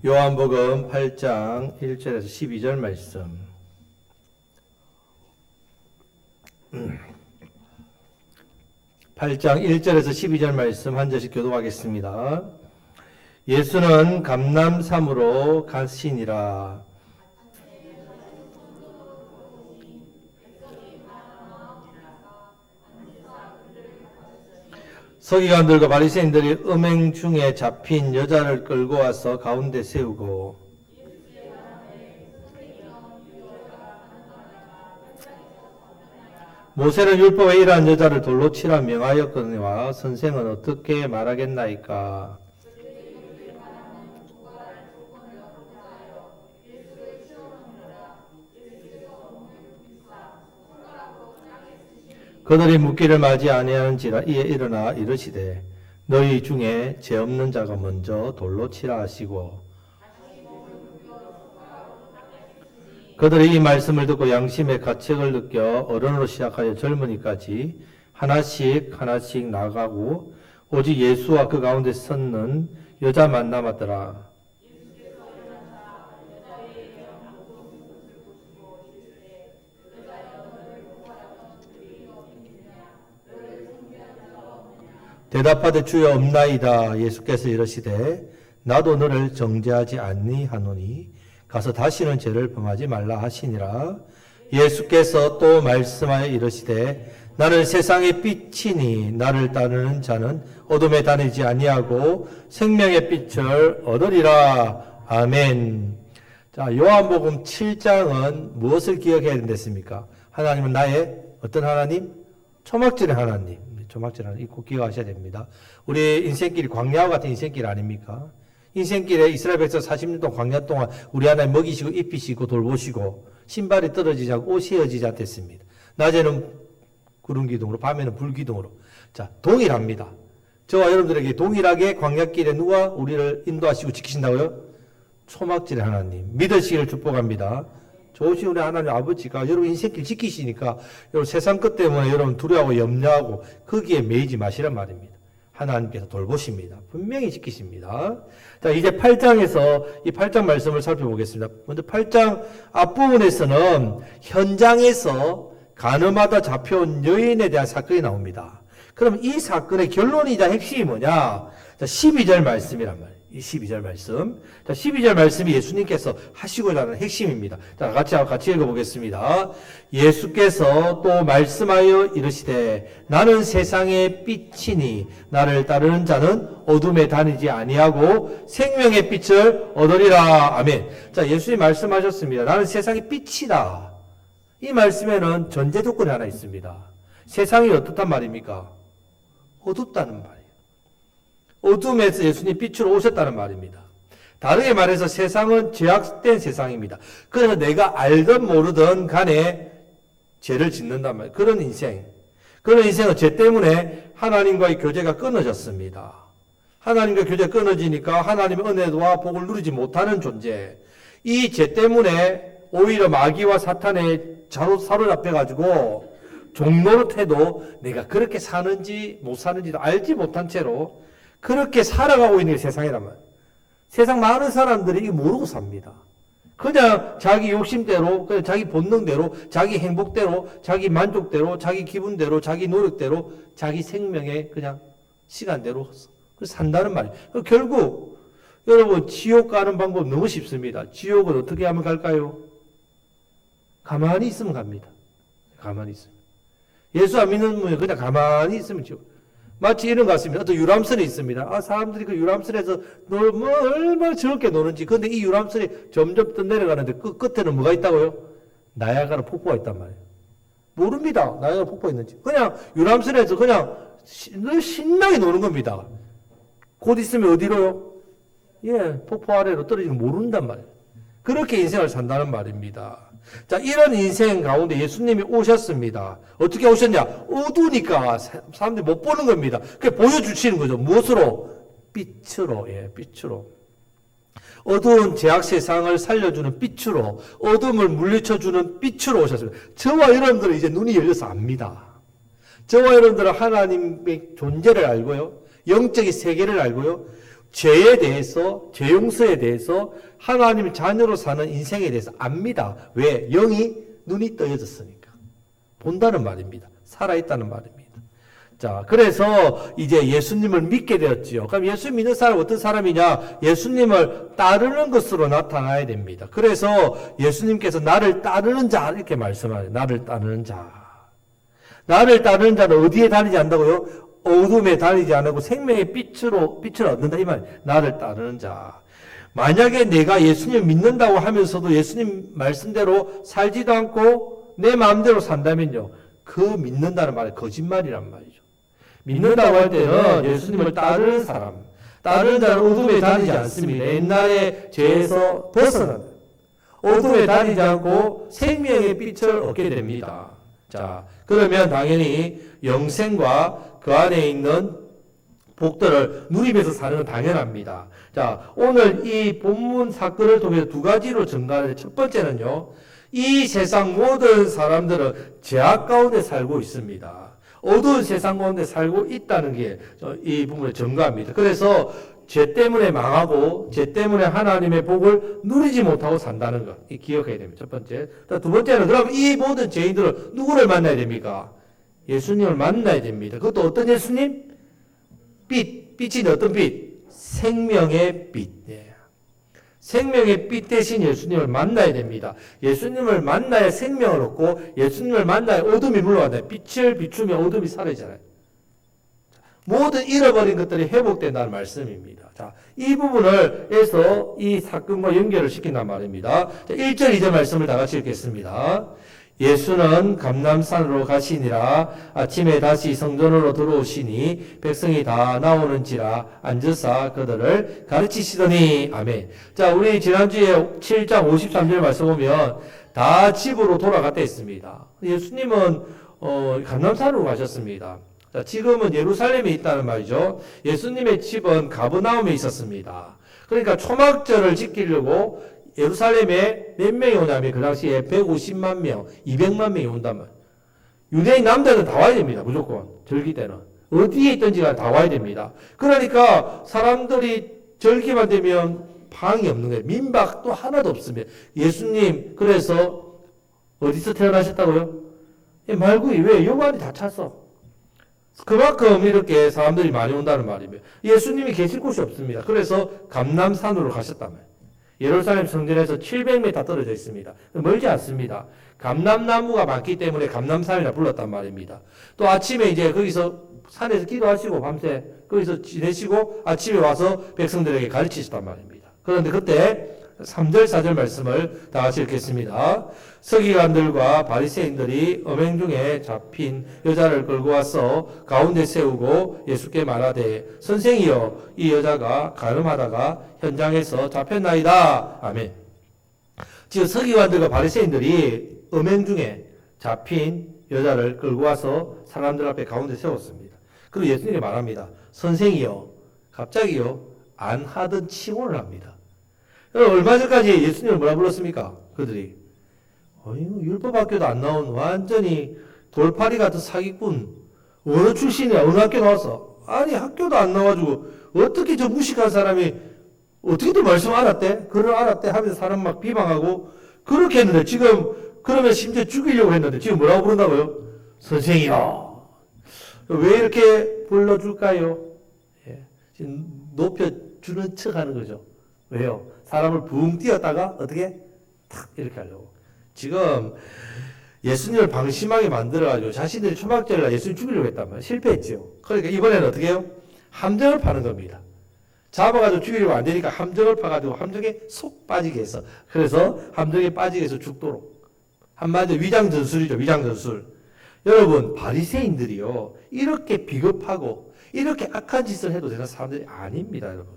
요한복음 8장 1절에서 12절 말씀. 8장 1절에서 12절 말씀 한 절씩 교독하겠습니다. 예수는 감람산으로 가시니라. 서기관들과 바리새인들이 음행 중에 잡힌 여자를 끌고 와서 가운데 세우고 모세는 율법에 이러한 여자를 돌로 치라 명하였거니와 선생은 어떻게 말하겠나이까. 그들이 묻기를 맞이 아니하는지라 이에 일어나 이르시되 너희 중에 죄 없는 자가 먼저 돌로 치라 하시고 그들이 이 말씀을 듣고 양심의 가책을 느껴 어른으로 시작하여 젊은이까지 하나씩 나가고 오직 예수와 그 가운데 섰는 여자만 남았더라. 대답하되 주여 없나이다. 예수께서 이르시되 나도 너를 정죄하지 아니하노니 가서 다시는 죄를 범하지 말라 하시니라. 예수께서 또 말씀하여 이르시되 나는 세상의 빛이니 나를 따르는 자는 어둠에 다니지 아니하고 생명의 빛을 얻으리라. 아멘. 자, 요한복음 7장은 무엇을 기억해야 된댔습니까? 하나님은 나의 어떤 하나님? 초막절의 하나님. 초막절은 꼭 기억하셔야 됩니다. 우리 인생길이 광야와 같은 인생길 아닙니까? 인생길에 이스라엘 백성 40년 동안 광야 동안 우리 하나님 먹이시고 입히시고 돌보시고 신발이 떨어지지 않고 옷이 헤어지지 않겠습니다. 낮에는 구름 기둥으로 밤에는 불 기둥으로. 자, 동일합니다. 저와 여러분들에게 동일하게 광야길에 누가 우리를 인도하시고 지키신다고요? 초막절의 하나님. 믿으시기를 축복합니다. 좋으신 우리 하나님 아버지가 여러분 인생길 지키시니까 여러분 세상 것 때문에 여러분 두려워하고 염려하고 거기에 매이지 마시란 말입니다. 하나님께서 돌보십니다. 분명히 지키십니다. 자, 이제 8장에서 이 8장 말씀을 살펴보겠습니다. 먼저 8장 앞부분에서는 현장에서 간음하다 잡혀온 여인에 대한 사건이 나옵니다. 그럼 이 사건의 결론이자 핵심이 뭐냐? 자, 12절 말씀이란 말이에요. 이 12절 말씀. 자, 12절 말씀이 예수님께서 하시고자 하는 핵심입니다. 자, 같이 읽어보겠습니다. 예수께서 또 말씀하여 이르시되 나는 세상의 빛이니 나를 따르는 자는 어둠에 다니지 아니하고 생명의 빛을 얻으리라. 아멘. 자, 예수님 말씀하셨습니다. 나는 세상의 빛이다. 이 말씀에는 전제 조건이 하나 있습니다. 세상이 어떻단 말입니까? 어둡다는 말이에요. 어둠에서 예수님 빛으로 오셨다는 말입니다. 다르게 말해서 세상은 죄악된 세상입니다. 그래서 내가 알든 모르든 간에 죄를 짓는단 말이에요. 그런 인생. 그런 인생은 죄 때문에 하나님과의 교제가 끊어졌습니다. 하나님과 교제가 끊어지니까 하나님의 은혜와 복을 누리지 못하는 존재. 이 죄 때문에 오히려 마귀와 사탄에 사로잡혀가지고 종노릇해도 내가 그렇게 사는지 못 사는지도 알지 못한 채로 그렇게 살아가고 있는 게 세상이란 말이에요. 세상 많은 사람들이 이거 모르고 삽니다. 그냥 자기 욕심대로, 그냥 자기 본능대로, 자기 행복대로, 자기 만족대로, 자기 기분대로, 자기 노력대로, 자기 생명의 그냥 시간대로 산다는 말이에요. 결국 여러분 지옥 가는 방법 너무 쉽습니다. 지옥은 어떻게 하면 갈까요? 가만히 있으면 갑니다. 가만히 있으면. 예수 안 믿는 분이 그냥 가만히 있으면 지옥. 마치 이런 것 같습니다. 어떤 유람선이 있습니다. 사람들이 그 유람선에서 얼마나 즐겁게 노는지. 그런데 이 유람선이 점점 더 내려가는데 그 끝에는 뭐가 있다고요? 나야가라 폭포가 있단 말이에요. 모릅니다. 나야가라 폭포가 있는지. 그냥 유람선에서 그냥 늘 신나게 노는 겁니다. 곧 있으면 어디로요? 폭포 아래로 떨어지는 모른단 말이에요. 그렇게 인생을 산다는 말입니다. 자, 이런 인생 가운데 예수님이 오셨습니다. 어떻게 오셨냐? 어두우니까 사람들이 못 보는 겁니다. 그게 보여주시는 거죠. 무엇으로? 빛으로. 빛으로. 어두운 죄악 세상을 살려주는 빛으로, 어둠을 물리쳐주는 빛으로 오셨습니다. 저와 여러분들은 이제 눈이 열려서 압니다. 저와 여러분들은 하나님의 존재를 알고요. 영적인 세계를 알고요. 죄에 대해서, 죄 용서에 대해서, 하나님의 자녀로 사는 인생에 대해서 압니다. 왜? 영이 눈이 떠여졌으니까. 본다는 말입니다. 살아있다는 말입니다. 자, 그래서 이제 예수님을 믿게 되었지요. 그럼 예수 믿는 사람은 어떤 사람이냐? 예수님을 따르는 것으로 나타나야 됩니다. 그래서 예수님께서 나를 따르는 자 이렇게 말씀하세요. 나를 따르는 자. 나를 따르는 자는 어디에 다니지 않는다고요? 어둠에 다니지 않고 생명의 빛을 얻는다 이 말. 나를 따르는 자. 만약에 내가 예수님 믿는다고 하면서도 예수님 말씀대로 살지도 않고 내 마음대로 산다면요. 그 믿는다는 말은 거짓말이란 말이죠. 믿는다고 할 때는 예수님을 따르는 사람, 따르는 자는 어둠에 다니지 않습니다. 옛날의 죄에서 벗어난 어둠에 다니지 않고 생명의 빛을 얻게 됩니다. 자, 그러면 당연히 영생과 그 안에 있는 복들을 누리면서 사는 건 당연합니다. 자, 오늘 이 본문 사건을 통해서 두 가지로 증가하는데 첫 번째는요. 이 세상 모든 사람들은 죄악 가운데 살고 있습니다. 어두운 세상 가운데 살고 있다는 게 이 부분에 증거합니다. 그래서 죄 때문에 망하고 죄 때문에 하나님의 복을 누리지 못하고 산다는 것 기억해야 됩니다. 첫 번째. 두 번째는 그럼 이 모든 죄인들은 누구를 만나야 됩니까? 예수님을 만나야 됩니다. 그것도 어떤 예수님? 빛이 어떤 빛? 생명의 빛. 예. 생명의 빛 대신 예수님을 만나야 됩니다. 예수님을 만나야 생명을 얻고 예수님을 만나야 어둠이 물러간다. 빛을 비추면 어둠이 사라지잖아요. 모든 잃어버린 것들이 회복된다는 말씀입니다. 자, 이 부분을 해서 이 사건과 연결을 시킨단 말입니다. 자, 1절, 2절 말씀을 다 같이 읽겠습니다. 예수는 감람산으로 가시니라. 아침에 다시 성전으로 들어오시니 백성이 다 나오는지라 앉으사 그들을 가르치시더니. 아멘. 자, 우리 지난주에 7장 53절 말씀 보면 다 집으로 돌아갔다 했습니다. 예수님은 감람산으로 가셨습니다. 자, 지금은 예루살렘에 있다는 말이죠. 예수님의 집은 가버나움에 있었습니다. 그러니까 초막절을 지키려고 예루살렘에 몇 명이 오냐면 그 당시에 150만 명, 200만 명이 온다면 유대인 남자들은 다 와야 됩니다. 무조건 절기 때는 어디에 있든지가 다 와야 됩니다. 그러니까 사람들이 절기만 되면 방이 없는 거예요. 민박도 하나도 없습니다. 예수님 그래서 어디서 태어나셨다고요? 말구이 왜 요관이 다 찼어. 그만큼 이렇게 사람들이 많이 온다는 말이에요. 예수님이 계실 곳이 없습니다. 그래서 감람산으로 가셨다면 예루살렘 성전에서 700m 떨어져 있습니다. 멀지 않습니다. 감람나무가 많기 때문에 감람산이라 불렀단 말입니다. 또 아침에 이제 거기서 산에서 기도하시고 밤새 거기서 지내시고 아침에 와서 백성들에게 가르치셨단 말입니다. 그런데 그때 3절 4절 말씀을 다 같이 읽겠습니다. 서기관들과 바리새인들이 엄행 중에 잡힌 여자를 끌고 와서 가운데 세우고 예수께 말하되 선생이여 이 여자가 가늠하다가 현장에서 잡혔나이다. 아멘. 지금 서기관들과 바리새인들이 엄행 중에 잡힌 여자를 끌고 와서 사람들 앞에 가운데 세웠습니다. 그리고 예수님이 말합니다. 선생이여 갑자기요 안 하던 칭호를 합니다. 얼마 전까지 예수님을 뭐라 불렀습니까? 그들이 율법학교도 안 나온 완전히 돌팔이 같은 사기꾼 어느 출신이야? 어느 학교 나왔어? 아니 학교도 안 나와가지고 어떻게 저 무식한 사람이 어떻게 또 말씀 알았대? 그걸 알았대 하면서 사람 막 비방하고 그렇게 했는데 지금 그러면 심지어 죽이려고 했는데 지금 뭐라고 부른다고요? 선생이요. 왜 이렇게 불러줄까요? 예. 지금 높여주는 척 하는 거죠. 왜요? 사람을 붕 띄었다가 어떻게 탁 이렇게 하려고. 지금 예수님을 방심하게 만들어가지고 자신들이 초막절날 예수님 죽이려고 했단 말이에요. 실패했죠. 그러니까 이번에는 어떻게 해요? 함정을 파는 겁니다. 잡아가지고 죽이려고 안 되니까 함정을 파가지고 함정에 속 빠지게 해서 그래서 함정에 빠지게 해서 죽도록. 한마디로 위장전술이죠. 위장전술. 여러분 바리새인들이요 이렇게 비겁하고 이렇게 악한 짓을 해도 되는 사람들이 아닙니다. 여러분.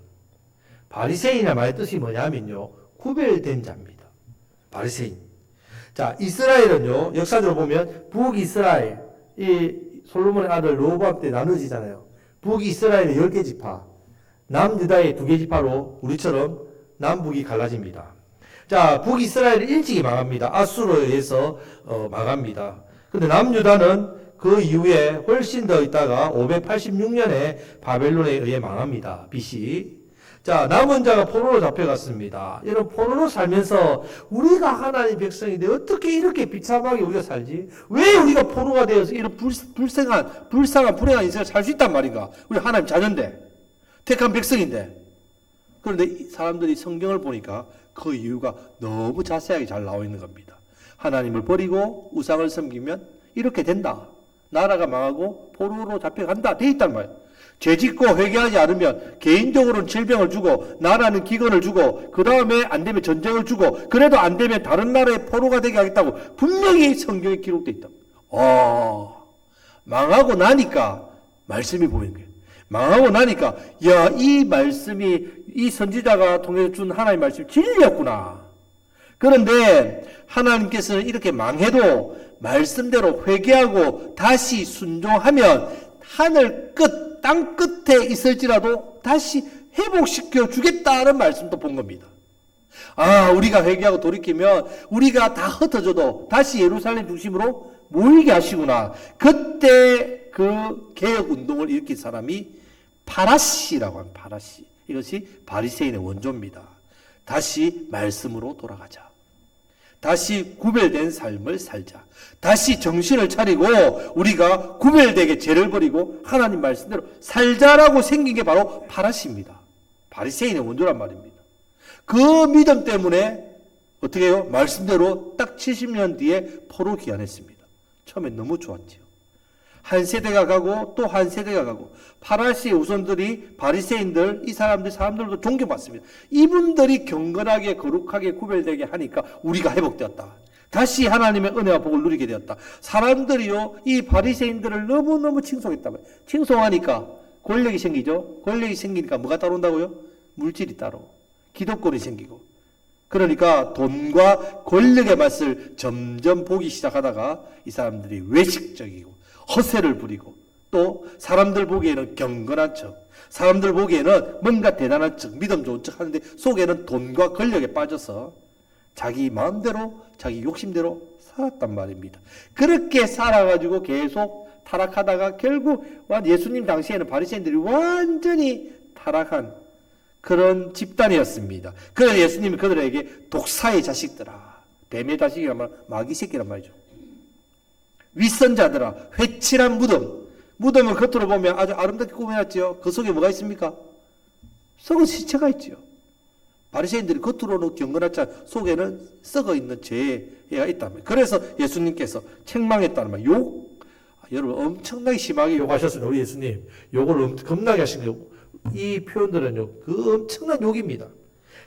바리새인이란 말의 뜻이 뭐냐면요. 구별된 자입니다. 바리새인. 자, 이스라엘은요. 역사적으로 보면 북이스라엘. 이 솔로몬의 아들 르호보암 때 나눠지잖아요. 북이스라엘의 10개 지파. 남유다의 2개 지파로 우리처럼 남북이 갈라집니다. 자, 북이스라엘은 일찍이 망합니다. 아수르에 의해서 망합니다. 근데 남유다는 그 이후에 훨씬 더 있다가 586년에 바벨론에 의해 망합니다. BC. 자, 남은 자가 포로로 잡혀갔습니다. 이런 포로로 살면서 우리가 하나님 백성인데 어떻게 이렇게 비참하게 우리가 살지? 왜 우리가 포로가 되어서 이런 불쌍한, 불행한 인생을 살 수 있단 말인가? 우리 하나님 자녀인데, 택한 백성인데. 그런데 사람들이 성경을 보니까 그 이유가 너무 자세하게 잘 나와 있는 겁니다. 하나님을 버리고 우상을 섬기면 이렇게 된다. 나라가 망하고 포로로 잡혀간다. 돼 있단 말이에요. 죄짓고 회개하지 않으면 개인적으로는 질병을 주고 나라는 기근을 주고 그 다음에 안 되면 전쟁을 주고 그래도 안 되면 다른 나라의 포로가 되게 하겠다고 분명히 성경에 기록되어 있다. 망하고 나니까 말씀이 보이는 거예요. 망하고 나니까 야, 이 말씀이 이 선지자가 통해서 준 하나님의 말씀이 진리였구나. 그런데 하나님께서는 이렇게 망해도 말씀대로 회개하고 다시 순종하면 하늘 끝, 땅 끝에 있을지라도 다시 회복시켜 주겠다는 말씀도 본 겁니다. 우리가 회개하고 돌이키면 우리가 다 흩어져도 다시 예루살렘 중심으로 모이게 하시구나. 그때 그 개혁 운동을 일으킨 사람이 파라시라고 합니다. 파라시. 이것이 바리새인의 원조입니다. 다시 말씀으로 돌아가자. 다시 구별된 삶을 살자. 다시 정신을 차리고 우리가 구별되게 죄를 버리고 하나님 말씀대로 살자라고 생긴 게 바로 파라시입니다. 바리새인의 원조란 말입니다. 그 믿음 때문에 어떻게 해요? 말씀대로 딱 70년 뒤에 포로 귀환했습니다. 처음엔 너무 좋았죠. 한 세대가 가고 또 한 세대가 가고 파라시의 후손들이 바리새인들 이 사람들도 존경받습니다. 이분들이 경건하게 거룩하게 구별되게 하니까 우리가 회복되었다. 다시 하나님의 은혜와 복을 누리게 되었다. 사람들이요 이 바리새인들을 너무너무 칭송했다고요. 칭송하니까 권력이 생기죠. 권력이 생기니까 뭐가 따라온다고요? 물질이 따로 기득권이 생기고 그러니까 돈과 권력의 맛을 점점 보기 시작하다가 이 사람들이 외식적이고 허세를 부리고 또 사람들 보기에는 경건한 척, 사람들 보기에는 뭔가 대단한 척, 믿음 좋은 척 하는데 속에는 돈과 권력에 빠져서 자기 마음대로 자기 욕심대로 살았단 말입니다. 그렇게 살아가지고 계속 타락하다가 결국 예수님 당시에는 바리새인들이 완전히 타락한 그런 집단이었습니다. 그래서 예수님이 그들에게 독사의 자식들아, 뱀의 자식이란 말, 마귀 새끼란 말이죠. 윗선자들아, 회칠한 무덤을 겉으로 보면 아주 아름답게 꾸며놨지요. 그 속에 뭐가 있습니까? 썩은 시체가 있지요. 바리새인들이 겉으로는 경건하지 속에는 썩어 있는 죄가 있다는 말이에요. 그래서 예수님께서 책망했다는 말이에요. 여러분 엄청나게 심하게 욕하셨습니다. 우리 예수님 욕을 겁나게 하신 거예요. 이 표현들은요 그 엄청난 욕입니다.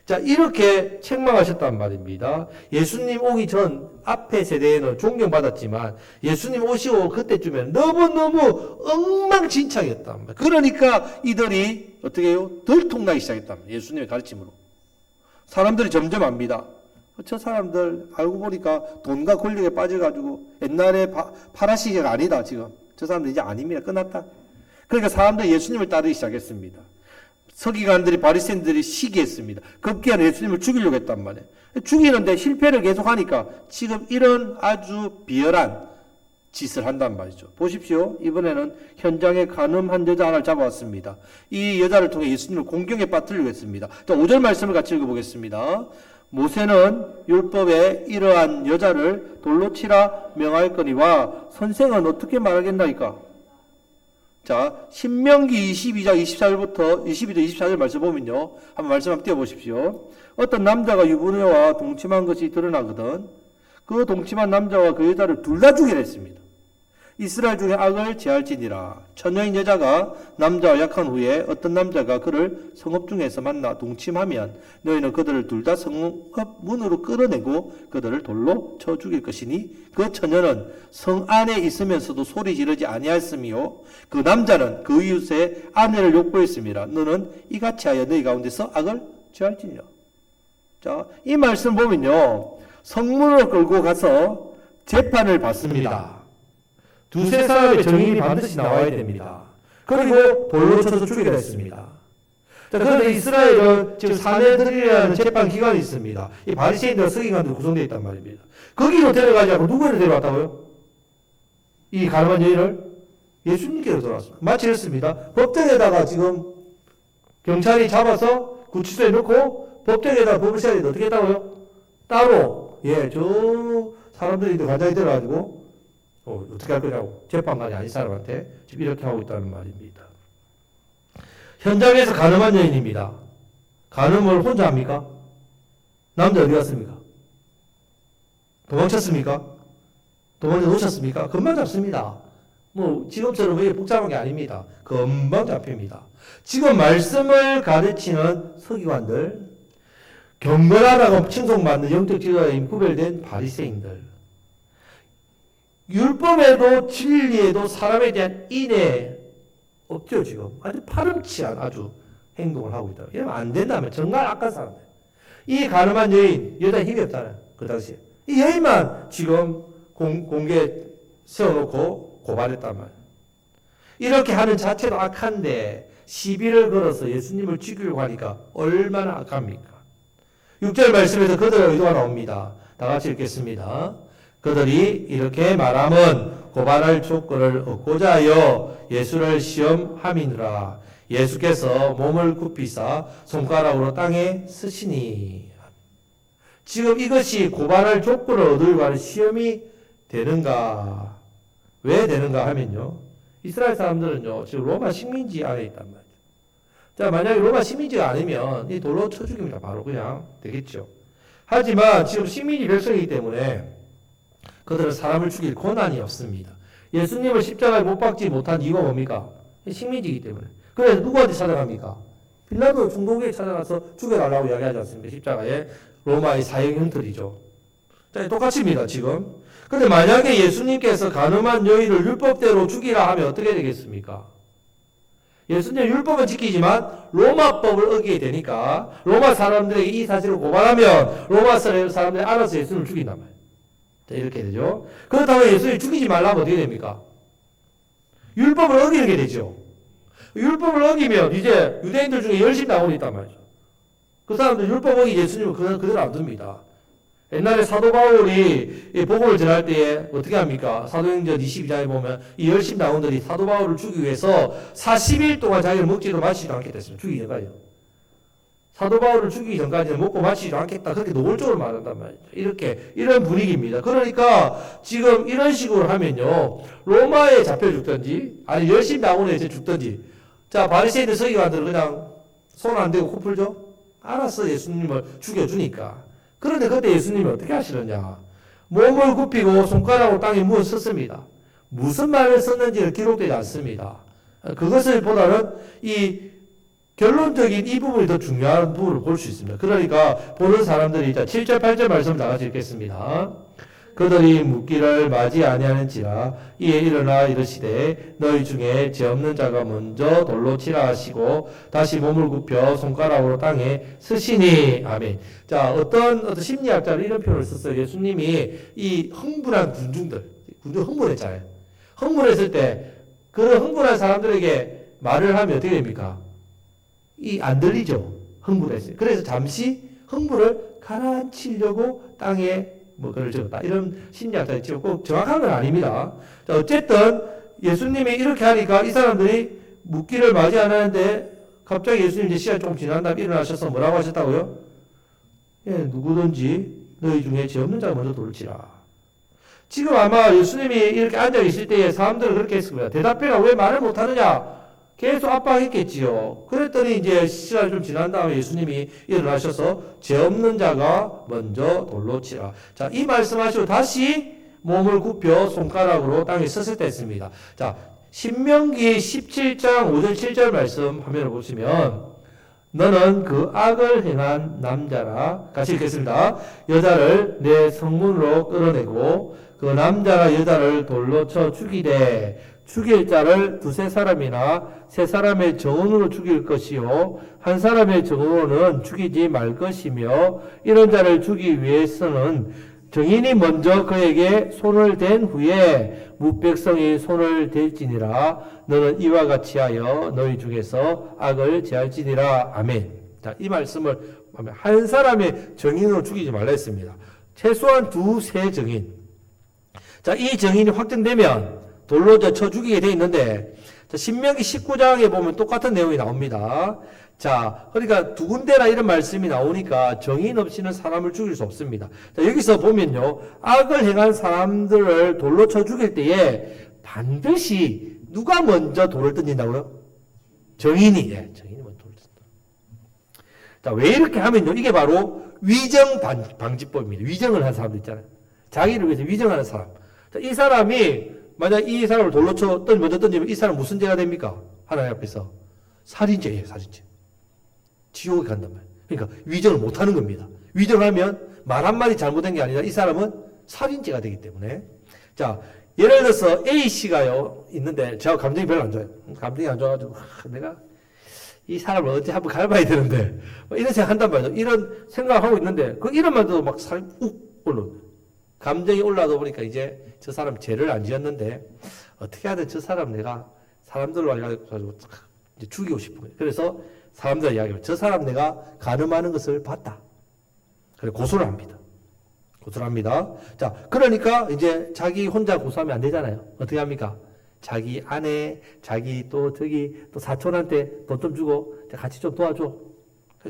자, 이렇게 책망하셨단 말입니다. 예수님 오기 전 앞에 세대에는 존경받았지만 예수님 오시고 그때쯤에는 너무너무 엉망진창이었단 말이에요. 그러니까 이들이 어떻게 해요? 덜통나기 시작했단 말이에요. 예수님의 가르침으로. 사람들이 점점 압니다. 저 사람들 알고 보니까 돈과 권력에 빠져가지고 옛날에 파라시가 아니다 지금. 저 사람들 이제 아닙니다. 끝났다. 그러니까 사람들이 예수님을 따르기 시작했습니다. 서기관들이 바리새인들이 시기했습니다. 급기야는 예수님을 죽이려고 했단 말이에요. 죽이는데 실패를 계속하니까 지금 이런 아주 비열한 짓을 한단 말이죠. 보십시오. 이번에는 현장에 간음한 여자 하나를 잡아왔습니다. 이 여자를 통해 예수님을 공경에 빠뜨리려고 했습니다. 자, 5절 말씀을 같이 읽어보겠습니다. 모세는 율법에 이러한 여자를 돌로 치라 명하였거니와 선생은 어떻게 말하겠나이까? 자, 신명기 22장 24절부터 22절 24절 말씀 보면요. 한번 말씀 한번 띄워보십시오. 어떤 남자가 유부녀와 동침한 것이 드러나거든 그 동침한 남자와 그 여자를 둘 다 죽이라 했습니다. 이스라엘 중에 악을 제할지니라. 처녀인 여자가 남자와 약한 후에 어떤 남자가 그를 성읍 중에서 만나 동침하면 너희는 그들을 둘 다 성읍 문으로 끌어내고 그들을 돌로 쳐 죽일 것이니 그 처녀는 성 안에 있으면서도 소리 지르지 아니하였으며 그 남자는 그 이웃의 아내를 욕보했습니다. 너는 이같이 하여 너희 가운데서 악을 제할지니라. 자, 이 말씀 보면요. 성문으로 끌고 가서 재판을 받습니다. 두세 사람의 증인이 반드시 나와야 됩니다. 그리고 돌로 쳐서 죽이라 했습니다. 자, 그런데 이스라엘은 지금 사내들이라는 재판 기관이 있습니다. 이 바리새인들 서기관들로 구성되어 있단 말입니다. 거기로 데려가지 않고 누구를 데려왔다고요? 이 가늠한 여인을 예수님께로 돌아왔습니다. 마치 이렇습니다. 법정에다가 지금 경찰이 잡아서 구치소에 넣고 법정에다 법을 세야 되는데 어떻게 했다고요? 따로 저 사람들이 관장이 들어가지고 어떻게 할 거냐고 재판관이 아닌 사람한테 지금 이렇게 하고 있다는 말입니다. 현장에서 간음한 여인입니다. 간음을 혼자 합니까? 남자 어디 갔습니까? 도망쳤습니까? 도망쳐 놓으셨습니까? 금방 잡습니다. 지금처럼 왜 복잡한 게 아닙니다. 금방 잡힙니다. 지금 말씀을 가르치는 서기관들, 경건하다고 칭송받는 영적 지도자에 구별된 바리새인들, 율법에도 진리에도 사람에 대한 인애 없죠. 지금 아주 파렴치한 아주 행동을 하고 있다. 이러면 안 된다면 정말 악한 사람들. 이 가늠한 여자 힘이 없잖아요. 그 당시에 이 여인만 지금 공개 세워놓고 고발했단 말이에요. 이렇게 하는 자체도 악한데 시비를 걸어서 예수님을 죽이려고 하니까 얼마나 악합니까? 6절 말씀에서 그들의 의도가 나옵니다. 다 같이 읽겠습니다. 그들이 이렇게 말함은 고발할 조건을 얻고자 하여 예수를 시험함이니라. 예수께서 몸을 굽히사 손가락으로 땅에 쓰시니. 지금 이것이 고발할 조건을 얻으려고 하는 시험이 되는가? 왜 되는가 하면요. 이스라엘 사람들은요, 지금 로마 식민지 안에 있단 말이죠. 자, 만약에 로마 식민지가 아니면 이 돌로 쳐 죽입니다. 바로 그냥 되겠죠. 하지만 지금 식민지 백성이기 때문에 그들은 사람을 죽일 권한이 없습니다. 예수님을 십자가에 못 박지 못한 이유가 뭡니까? 식민지이기 때문에. 그래서 누구한테 찾아갑니까? 빌라도 중동에 찾아가서 죽여달라고 이야기하지 않습니까? 십자가에 로마의 사형 형틀이죠. 자, 똑같습니다, 지금. 근데 만약에 예수님께서 간음한 여인을 율법대로 죽이라 하면 어떻게 되겠습니까? 예수님 율법은 지키지만 로마법을 어기게 되니까 로마 사람들에게 이 사실을 고발하면 로마 사람들이 알아서 예수님을 죽인단 말이에요. 자, 이렇게 되죠. 그렇다면 예수님을 죽이지 말라면 어떻게 됩니까? 율법을 어기는 게 되죠. 율법을 어기면 이제 유대인들 중에 열심히 나오고 있단 말이죠. 그 사람들 율법 어기 예수님을 그대로 안 둡니다. 옛날에 사도 바울이 복음을 전할 때에 어떻게 합니까? 사도행전 22장에 보면 이 열심 나온들이 사도 바울을 죽이기 위해서 40일 동안 자기를 먹지도 마시지도 않겠다 했습니다. 죽이기 전까지요. 사도 바울을 죽이기 전까지는 먹고 마시지도 않겠다. 그렇게 노골적으로 말한단 말이죠. 이런 분위기입니다. 그러니까 지금 이런 식으로 하면요. 로마에 잡혀 죽든지 아니 열심 나오는 애에 죽든지 자 바리새인들 서기관들은 그냥 손 안 대고 코 풀죠? 알았어 예수님을 죽여주니까. 그런데 그때 예수님이 어떻게 하시느냐. 몸을 굽히고 손가락으로 땅에 무엇을 썼습니다. 무슨 말을 썼는지는 기록되지 않습니다. 그것을 보다는 이 결론적인 이 부분이 더 중요한 부분을 볼 수 있습니다. 그러니까 보는 사람들이 7절 8절 말씀 다 같이 읽겠습니다. 그들이 묻기를 맞이 아니하는지라 이에 일어나 이르시되 너희 중에 죄 없는 자가 먼저 돌로 치라 하시고 다시 몸을 굽혀 손가락으로 땅에 쓰시니. 아멘. 자, 어떤 심리학자는 이런 표현을 썼어요. 예수님이 이 흥분한 군중 흥분했잖아요. 흥분했을 때 그런 흥분한 사람들에게 말을 하면 어떻게 됩니까? 안 들리죠. 흥분했어요. 그래서 잠시 흥분을 가라앉히려고 땅에 글을 적었다. 이런 심리학자들이 지금 꼭 정확한 건 아닙니다. 자, 어쨌든 예수님이 이렇게 하니까 이 사람들이 묻기를 맞이 안 하는데 갑자기 예수님 이제 시간이 조금 지난 다음에 일어나셔서 뭐라고 하셨다고요? 누구든지 너희 중에 죄 없는 자가 먼저 돌을 치라. 지금 아마 예수님이 이렇게 앉아 계실 때에 사람들은 그렇게 했을 거예요. 대답해라. 왜 말을 못 하느냐? 계속 압박했겠지요. 그랬더니 이제 시간이 좀 지난 다음에 예수님이 일어나셔서 죄 없는 자가 먼저 돌로 치라. 자, 이 말씀하시고 다시 몸을 굽혀 손가락으로 땅에 썼을 때 했습니다. 자, 신명기 17장 5절 7절 말씀 화면을 보시면 너는 그 악을 행한 남자라. 같이 읽겠습니다. 여자를 내 성문으로 끌어내고 그 남자가 여자를 돌로 쳐 죽이되 죽일 자를 두세 사람이나 세 사람의 정언으로 죽일 것이요 한 사람의 정언으로는 죽이지 말 것이며 이런 자를 죽이기 위해서는 정인이 먼저 그에게 손을 댄 후에 무백성이 손을 댈지니라. 너는 이와 같이 하여 너희 중에서 악을 제할지니라. 아멘. 자, 이 말씀을 한 사람의 정인으로 죽이지 말라 했습니다. 최소한 두세 정인. 자, 이 정인이 확정되면 돌로 쳐 죽이게 돼 있는데, 자, 자, 신명기 19장에 보면 똑같은 내용이 나옵니다. 자, 그러니까 두 군데나 이런 말씀이 나오니까 정인 없이는 사람을 죽일 수 없습니다. 자, 여기서 보면요. 악을 행한 사람들을 돌로 쳐 죽일 때에 반드시 누가 먼저 돌을 던진다고요? 정인이. 예, 정인이 먼저 돌을 던진다. 자, 왜 이렇게 하면요. 이게 바로 위정 방지법입니다. 위정을 한 사람도 있잖아요. 자기를 위해서 위정하는 사람. 자, 이 사람이 만약 이 사람을 돌로 먼저 던지면 이 사람 무슨 죄가 됩니까? 하나님 앞에서 살인죄예요, 살인죄. 지옥에 간단 말이에요. 그러니까 위정을 못하는 겁니다. 위정하면 말 한마디 잘못된 게 아니라 이 사람은 살인죄가 되기 때문에. 자, 예를 들어서 A씨가요 있는데 제가 감정이 별로 안 좋아요. 감정이 안 좋아가지고 내가 이 사람을 어디 한번 갈아봐야 되는데 이런 생각 한단 말이에요. 이런 생각하고 있는데 그 이름만 들어도 막 살이 욱 올라오고 감정이 올라오다 보니까 이제 저 사람 죄를 안 지었는데 어떻게 하든 저 사람 내가 사람들로 와가지고 이제 죽이고 싶은 거예요. 그래서 사람들 이야기를 저 사람 내가 간음하는 것을 봤다. 그래 고소를 합니다. 고소를 합니다. 자, 그러니까 이제 자기 혼자 고소하면 안 되잖아요. 어떻게 합니까? 자기 아내, 자기 또 저기 또 사촌한테 돈 좀 주고 같이 좀 도와줘.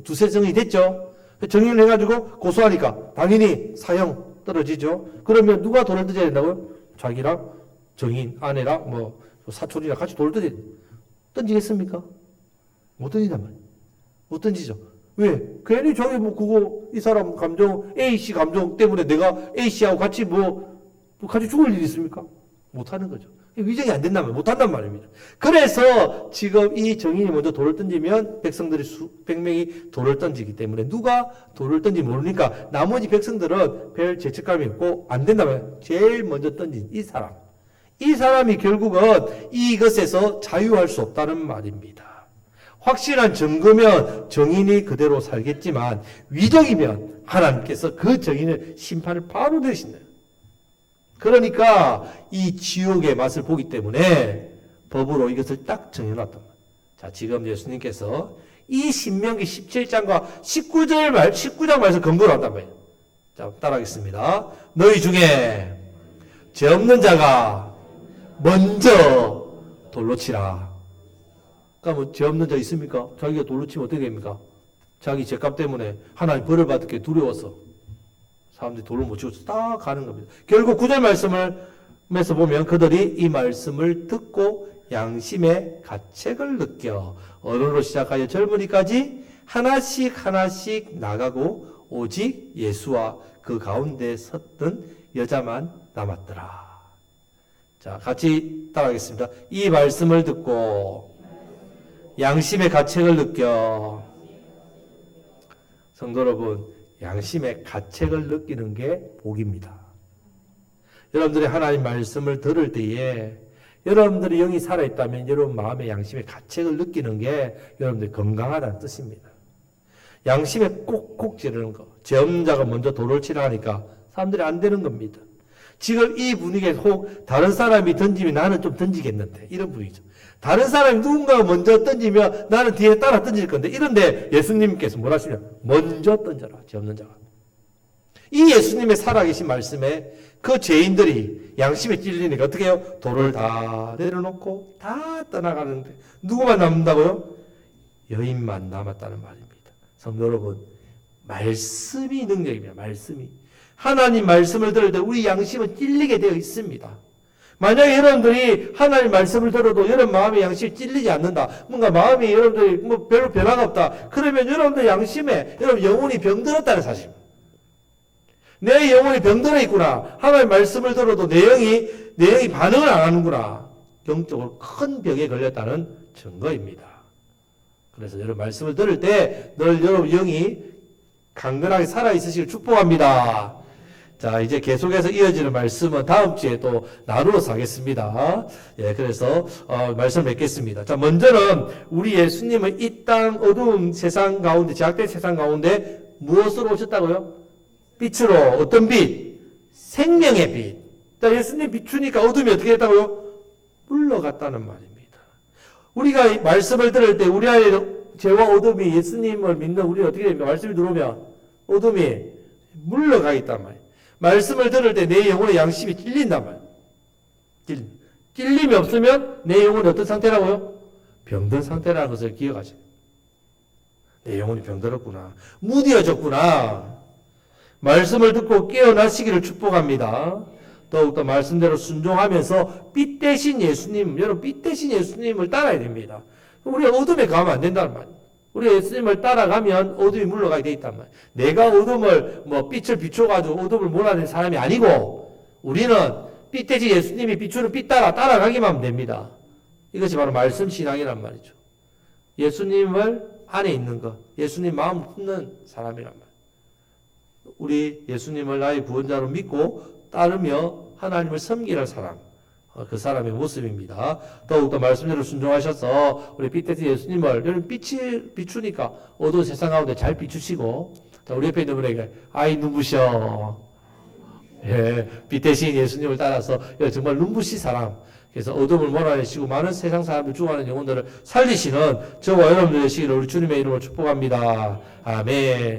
두세 정이 됐죠. 정인을 해가지고 고소하니까 당연히 사형 떨어지죠. 그러면 누가 돈을 던져야 된다고요? 자기랑 정인, 아내랑 뭐 사촌이랑 같이 돈을 던지겠습니까? 못 던진단 말이에요. 못 던지죠. 왜? 괜히 저기 뭐 그거 이 사람 감정 A씨 감정 때문에 내가 A씨하고 같이 뭐 같이 죽을 일이 있습니까? 못 하는 거죠. 위정이 안 된다면 못 한단 말입니다. 그래서 지금 이 정인이 먼저 돌을 던지면 백성들이 수백 명이 돌을 던지기 때문에 누가 돌을 던지지 모르니까 나머지 백성들은 별 죄책감이 없고 안 된다면 제일 먼저 던진 이 사람. 이 사람이 결국은 이것에서 자유할 수 없다는 말입니다. 확실한 증거면 정인이 그대로 살겠지만 위정이면 하나님께서 그 정인의 심판을 바로 내리신다. 그러니까 이 지옥의 맛을 보기 때문에 법으로 이것을 딱 정해놨단 말이에요. 자, 지금 예수님께서 이 신명기 17장과 19장 말씀 근거로 한단 말이에요. 자, 따라하겠습니다. 너희 중에 죄 없는 자가 먼저 돌로 치라. 그러면 죄 없는 자 있습니까? 자기가 돌로 치면 어떻게 됩니까? 자기 죄값 때문에 하나님 벌을 받을 게 두려워서 사람들이 돌을 못 치고 딱 가는 겁니다. 결국 9절 말씀에서 보면 그들이 이 말씀을 듣고 양심의 가책을 느껴 어른으로 시작하여 젊은이까지 하나씩 나가고 오직 예수와 그 가운데 섰던 여자만 남았더라. 자, 같이 따라하겠습니다. 이 말씀을 듣고 양심의 가책을 느껴. 성도 여러분, 양심의 가책을 느끼는 게 복입니다. 여러분들이 하나님 말씀을 들을 때에 여러분들이 영이 살아있다면 여러분 마음의 양심의 가책을 느끼는 게 여러분들이 건강하다는 뜻입니다. 양심에 꼭꼭 찌르는 거. 죄 없는 자가 먼저 돌을 치라 하니까 사람들이 안 되는 겁니다. 지금 이 분위기에서 혹 다른 사람이 던지면 나는 좀 던지겠는데 이런 분위기죠. 다른 사람이 누군가가 먼저 던지면 나는 뒤에 따라 던질 건데 이런데 예수님께서 뭐라 하시면 먼저 던져라. 죄 없는 자가. 이 예수님의 살아계신 말씀에 그 죄인들이 양심에 찔리니까 어떻게 해요? 돌을 다 내려놓고 다 떠나가는데 누구만 남는다고요? 여인만 남았다는 말입니다. 성도 여러분, 말씀이 능력입니다. 말씀이. 하나님 말씀을 들을 때 우리 양심은 찔리게 되어 있습니다. 만약에 여러분들이 하나님 말씀을 들어도 여러분 마음의 양심이 찔리지 않는다. 뭔가 마음이 여러분들이 뭐 별로 변화가 없다. 그러면 여러분들 양심에 여러분 영혼이 병들었다는 사실. 내 영혼이 병들어 있구나. 하나님 말씀을 들어도 내 영이 반응을 안 하는구나. 영적으로 큰 병에 걸렸다는 증거입니다. 그래서 여러분 말씀을 들을 때 늘 여러분 영이 강건하게 살아있으시길 축복합니다. 자, 이제 계속해서 이어지는 말씀은 다음 주에 또 나누어서 하겠습니다. 예, 그래서, 말씀을 맺겠습니다. 자, 먼저는 우리 예수님은 이 땅 어두운 세상 가운데, 제약된 세상 가운데 무엇으로 오셨다고요? 빛으로. 어떤 빛? 생명의 빛. 자, 예수님 비추니까 어둠이 어떻게 됐다고요? 물러갔다는 말입니다. 우리가 말씀을 들을 때 우리 안에 죄와 어둠이 예수님을 믿는 우리는 어떻게 됩니까? 말씀이 들어오면 어둠이 물러가겠단 말이에요. 말씀을 들을 때 내 영혼의 양심이 찔린단 말이에요. 찔림이 없으면 내 영혼이 어떤 상태라고요? 병든 상태라는 것을 기억하세요. 내 영혼이 병들었구나. 무디어졌구나. 말씀을 듣고 깨어나시기를 축복합니다. 더욱더 말씀대로 순종하면서 빛 대신 예수님, 여러분 빛 대신 예수님을 따라야 됩니다. 우리가 어둠에 가면 안 된다는 말이에요. 우리가 예수님을 따라가면 어둠이 물러가게 돼 있단 말이에요. 내가 어둠을 빛을 비춰가지고 어둠을 몰아내는 사람이 아니고 우리는 빛 대신 예수님이 비추는 빛 따라가기만 하면 됩니다. 이것이 바로 말씀 신앙이란 말이죠. 예수님을 안에 있는 것, 예수님 마음을 품는 사람이란 말이에요. 우리 예수님을 나의 구원자로 믿고 따르며 하나님을 섬기는 사람, 그 사람의 모습입니다. 더욱더 말씀대로 순종하셔서 우리 빛 대신 예수님을 여러분 빛이 비추니까 어두운 세상 가운데 잘 비추시고 우리 옆에 있는 분에게 아이 눈부셔. 예, 빛 대신 예수님을 따라서 정말 눈부신 사람. 그래서 어둠을 몰아내시고 많은 세상 사람들 죽어가는 영혼들을 살리시는 저와 여러분들 되시기를 우리 주님의 이름으로 축복합니다. 아멘.